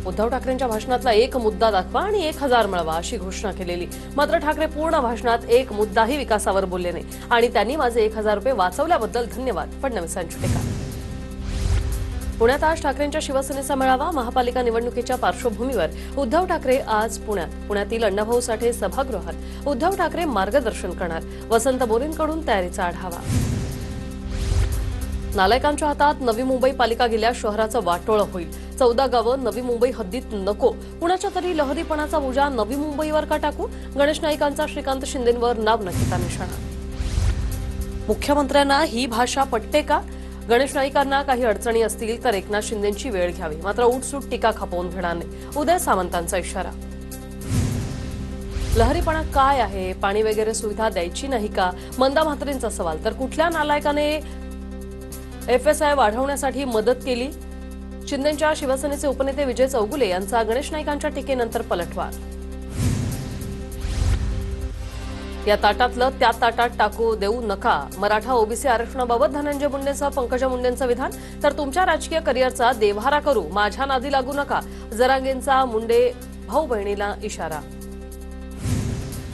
उद्धव ठाकरेंच्या भाषणातला एक मुद्दा दाखवा आणि 1000 मिळवा अशी घोषणा केलेली। मात्र ठाकरे पूर्ण भाषणात एक मुद्दाही विकासावर बोलले नाही आणि त्यांनी माझे 1000 रुपये वाचवल्याबद्दल धन्यवाद फडणवीसांची टीका। पुण्यात आज ठाकरेंच्या शिवसेनेचा मेळावा। महापालिका निवडणुकीच्या पार्श्वभूमीवर उद्धव ठाकरे आज पुण्यातील अण्णाभाऊ साठे सभागृहात उद्धव ठाकरे मार्गदर्शन करणार। वसंत बोरेंकडून तयारीचा आढावा। नालायकांच्या हातात नवी मुंबई पालिका गेल्यास शहराचं वाटोळं होईल। 14 गावं नवी मुंबई हद्दीत नको। कुणाच्या तरी लहरीपणाचा बोजा नवी मुंबईवर का टाकू? गणेश नाईकांचा श्रीकांत शिंदेंवर नाव नक्कीचा निशाणा। मुख्यमंत्र्यांना ही भाषा पटते का? गणेश नाईकांना काही अडचणी असतील तर एकनाथ शिंदेंची वेळ घ्यावी, मात्र उठसूट टीका खपवून घेणार नाही। उदय सामंतांचा इशारा। लहरीपणा काय आहे? पाणी वगैरे सुविधा द्यायची नाही का? मंदा म्हात्रेंचा सवाल। तर कुठल्या नालायकाने FSI वाढवण्यासाठी मदत केली? शिंदेंच्या शिवसेनेचे उपनेते विजय चौगुले यांचा गणेश नाईकांच्या टीकेनंतर पलटवार। या ताटातलं त्या ताटात टाकू देऊ नका। मराठा ओबीसी आरक्षणाबाबत धनंजय मुंडेंचं पंकजा मुंडेंचं विधान। तर तुमच्या राजकीय करिअरचा देव्हारा करू, माझ्या नादी लागू नका। जरांगेंचा मुंडे भाऊ बहिणीला इशारा।